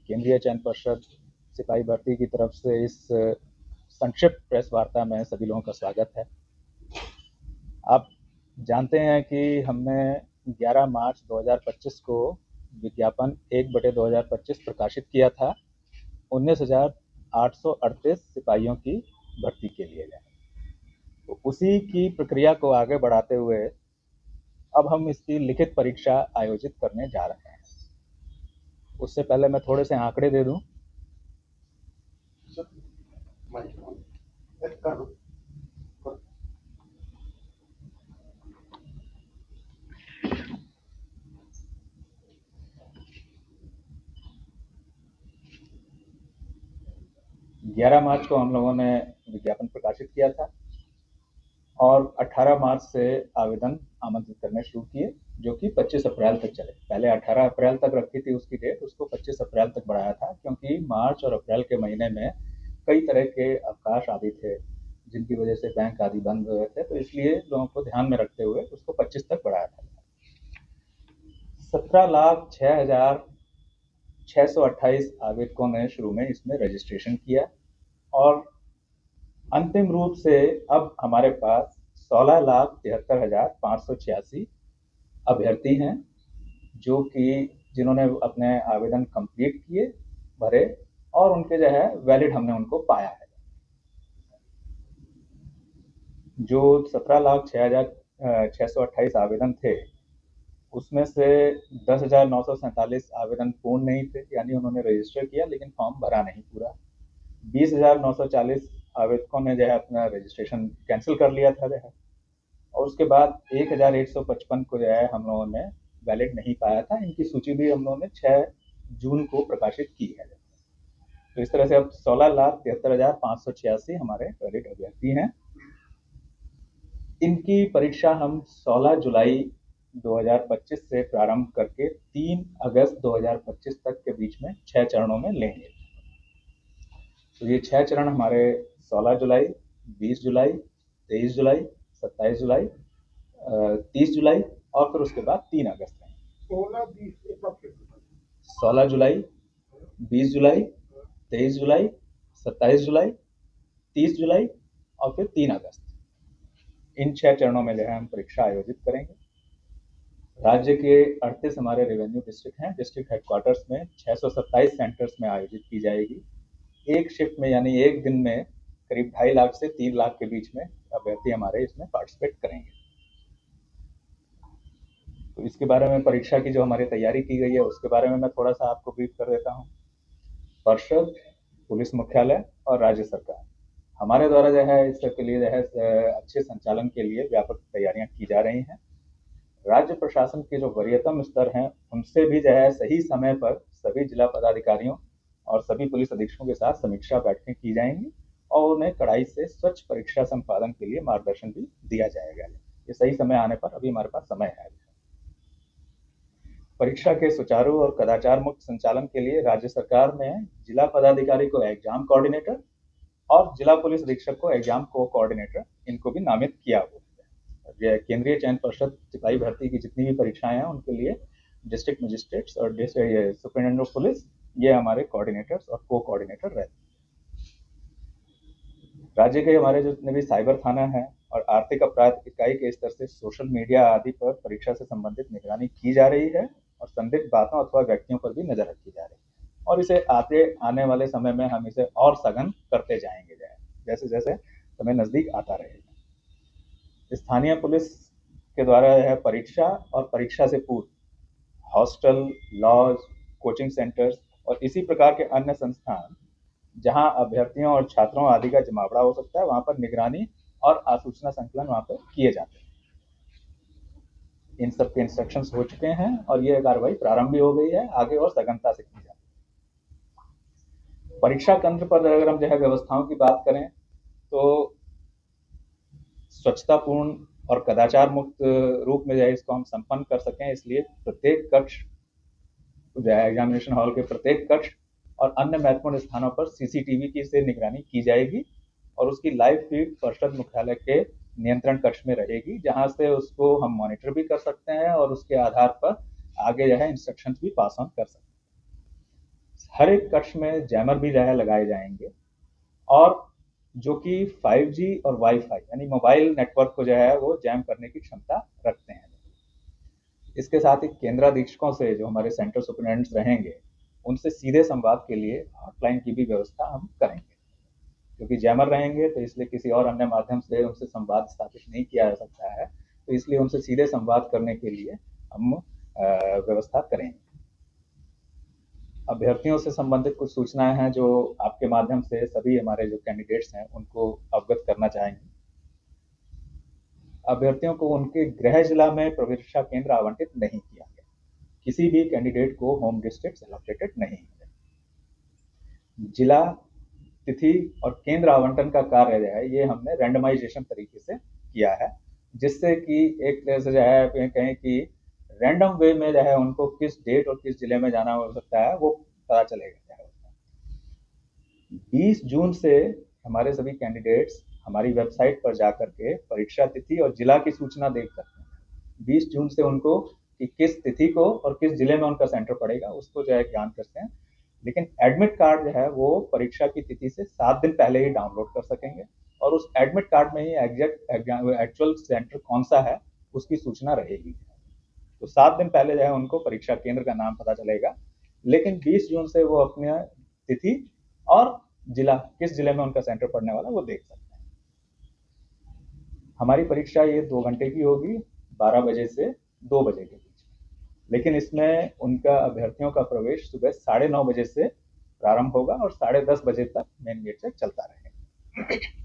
केंद्रीय चयन पर्षद सिपाही भर्ती की तरफ से इस संक्षिप्त प्रेस वार्ता में सभी लोगों का स्वागत है। आप जानते हैं कि हमने 11 मार्च 2025 को विज्ञापन 1/2025 प्रकाशित किया था 19,838 सिपाहियों की भर्ती के लिए। तो उसी की प्रक्रिया को आगे बढ़ाते हुए अब हम इसकी लिखित परीक्षा आयोजित करने जा रहे हैं। उससे पहले मैं थोड़े से आंकड़े दे दूं। ग्यारह मार्च को हम लोगों ने विज्ञापन प्रकाशित किया था और 18 मार्च से आवेदन आमंत्रित करने शुरू किए, जो कि 25 अप्रैल तक चले। पहले 18 अप्रैल तक रखी थी उसकी डेट, उसको 25 अप्रैल तक बढ़ाया था क्योंकि मार्च और अप्रैल के महीने में कई तरह के अवकाश आदि थे जिनकी वजह से बैंक आदि बंद हुए थे, तो इसलिए लोगों को ध्यान में रखते हुए उसको 25 तक बढ़ाया था। 17,06,628 आवेदकों ने शुरू में इसमें रजिस्ट्रेशन किया और अंतिम रूप से अब हमारे पास 16,73,586 अभ्यर्थी हैं जो कि जिन्होंने अपने आवेदन कंप्लीट किए, भरे और उनके जो है वैलिड हमने उनको पाया है। जो 17,06,628 आवेदन थे उसमें से 10,947 आवेदन पूर्ण नहीं थे, यानी उन्होंने रजिस्टर किया लेकिन फॉर्म भरा नहीं पूरा। 20,940 आवेदकों ने जो है अपना रजिस्ट्रेशन कैंसिल कर लिया था जो है, और उसके बाद 1,155 को जो है हम लोगों ने वैलिड नहीं पाया था। इनकी सूची भी हम लोगों ने 6 जून को प्रकाशित की है। तो इस तरह से अब 16,73,586 हमारे वैलिड अभ्यर्थी हैं। इनकी परीक्षा हम 16 जुलाई 2025 से प्रारंभ करके 3 अगस्त 2025 तक के बीच में 6 चरणों में लेंगे। तो ये 6 चरण हमारे 16 जुलाई, 20 जुलाई, 23 जुलाई, 27 जुलाई, 30 जुलाई और फिर उसके बाद 3 अगस्त में। 16 जुलाई, 20 जुलाई, 23 जुलाई, 27 जुलाई, 30 जुलाई और फिर 3 अगस्त। इन 6 चरणों में जो है हम परीक्षा आयोजित करेंगे। राज्य के 38 हमारे रेवेन्यू डिस्ट्रिक्ट हैं। डिस्ट्रिक्ट हेडक्वार्टर्स में 627 सेंटर्स में आयोजित की जाएगी। एक शिफ्ट में यानी एक दिन में करीब 2.5 लाख से 3 लाख के बीच में अभ्यर्थी हमारे इसमें पार्टिसिपेट करेंगे। तो इसके बारे में परीक्षा की जो हमारी तैयारी की गई है उसके बारे में मैं थोड़ा सा आपको ब्रीफ कर देता हूँ। पर्षद, पुलिस मुख्यालय और राज्य सरकार हमारे द्वारा जो है इसके लिए जो है अच्छे संचालन के लिए व्यापक तैयारियां की जा रही हैं। राज्य प्रशासन के जो वरीयतम स्तर हैं उनसे भी जो है सही समय पर सभी जिला पदाधिकारियों और सभी पुलिस अधीक्षकों के साथ समीक्षा बैठकें की जाएंगी और उन्हें कड़ाई से स्वच्छ परीक्षा संपादन के लिए मार्गदर्शन भी दिया जाएगा। ये सही समय आने पर अभी हमारे पास समय है। परीक्षा के सुचारू और कदाचार मुक्त संचालन के लिए राज्य सरकार ने जिला पदाधिकारी को एग्जाम कोऑर्डिनेटर और जिला पुलिस अधीक्षक को एग्जाम को कोऑर्डिनेटर इनको भी नामित किया हुआ है। केंद्रीय चयन पर्षद सिपाही भर्ती की जितनी भी परीक्षाएं हैं उनके लिए डिस्ट्रिक्ट मजिस्ट्रेट्स और सुपरिटेंडेंट ऑफ पुलिस ये हमारे कोऑर्डिनेटर्स और को कोऑर्डिनेटर रहते हैं। राज्य के हमारे जितने भी साइबर थाना है और आर्थिक अपराध इकाई के स्तर से सोशल मीडिया आदि पर परीक्षा से संबंधित निगरानी की जा रही है और संदिग्ध बातों अथवा व्यक्तियों पर भी नजर रखी जा रही है और इसे आने वाले समय में हम इसे और सघन करते जाएंगे जैसे जैसे समय नजदीक आता रहेगा। स्थानीय पुलिस के द्वारा है परीक्षा और परीक्षा से पूर्व हॉस्टल, लॉज, कोचिंग सेंटर्स और इसी प्रकार के अन्य संस्थान जहां अभ्यर्थियों और छात्रों आदि का जमावड़ा हो सकता है वहां पर निगरानी और आसूचना संकलन वहां पर किए जाते हैं। इन सब के इंस्ट्रक्शंस हो चुके हैं और ये कार्रवाई प्रारंभ भी हो गई है, आगे और सघनता से की जाती है। परीक्षा केंद्र पर अगर हम जो है व्यवस्थाओं की बात करें तो स्वच्छतापूर्ण और कदाचार मुक्त रूप में जो है इसको हम संपन्न कर सकें, इसलिए प्रत्येक कक्ष जो है एग्जामिनेशन हॉल के प्रत्येक कक्ष और अन्य महत्वपूर्ण स्थानों पर सीसीटीवी की से निगरानी की जाएगी और उसकी लाइव फीड पर्षद मुख्यालय के नियंत्रण कक्ष में रहेगी, जहां से उसको हम मॉनिटर भी कर सकते हैं और उसके आधार पर आगे जो है इंस्ट्रक्शंस भी पास ऑन कर सकते हैं। हर एक कक्ष में जैमर भी जो है लगाए जाएंगे, और जो कि 5G और वाईफाई यानी मोबाइल नेटवर्क को जो है वो जैम करने की क्षमता रखते हैं। इसके साथ ही केंद्राधीक्षकों से जो हमारे सेंटर सुपरिटेंडेंट्स रहेंगे, उनसे सीधे संवाद के लिए हॉटलाइन की भी व्यवस्था हम करेंगे। क्योंकि जैमर रहेंगे तो इसलिए किसी और अन्य माध्यम से उनसे संवाद स्थापित नहीं किया जा सकता है, तो इसलिए उनसे सीधे संवाद करने के लिए हम व्यवस्था करेंगे। अभ्यर्थियों से संबंधित कुछ सूचनाएं हैं जो आपके माध्यम से सभी हमारे जो कैंडिडेट्स हैं उनको अवगत करना चाहेंगे। अभ्यर्थियों को उनके गृह जिला में परीक्षा केंद्र आवंटित नहीं किया गया। किसी भी कैंडिडेट को होम डिस्ट्रिक्ट एलोकेटेड नहीं है। जिला, तिथि और केंद्र आवंटन का कार्य जो है ये हमने रैंडमाइजेशन तरीके से किया है, जिससे कि एक तरह से जो है कहें कि रैंडम वे में जो है उनको किस डेट और किस जिले में जाना हो सकता है वो पता चलेगा। 20 जून से हमारे सभी कैंडिडेट्स हमारी वेबसाइट पर जाकर के परीक्षा तिथि और जिला की सूचना देख सकते हैं। 20 जून से उनको कि किस तिथि को और किस जिले में उनका सेंटर पड़ेगा उसको जो है ज्ञान करते हैं। लेकिन एडमिट कार्ड जो है वो परीक्षा की तिथि से 7 दिन पहले ही डाउनलोड कर सकेंगे, और उस एडमिट कार्ड में ही एग्जैक्ट एक्चुअल सेंटर कौन सा है उसकी सूचना रहेगी। तो 7 दिन पहले जो है उनको परीक्षा केंद्र का नाम पता चलेगा, लेकिन 20 जून से वो अपने तिथि और जिला, किस जिले में उनका सेंटर पड़ने वाला वो देख सकते हैं। हमारी परीक्षा ये 2 घंटे की होगी, 12 बजे से 2 बजे के बीच। लेकिन इसमें उनका अभ्यर्थियों का प्रवेश सुबह 9:30 बजे से प्रारंभ होगा और 10:30 बजे तक मेन गेट से चलता रहेगा।